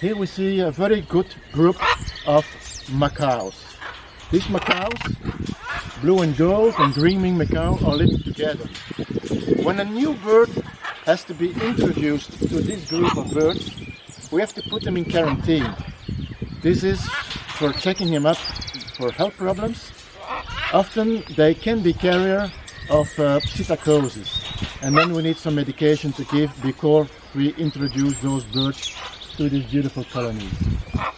Here we see a very good group of macaws. These macaws, blue and gold and green macaw, are living together. When a new bird has to be introduced to this group of birds, we have to put them in quarantine. This is for checking him up for health problems. Often they can be carrier of psittacosis, and then we need some medication to give before we introduce those birds to these beautiful colonies.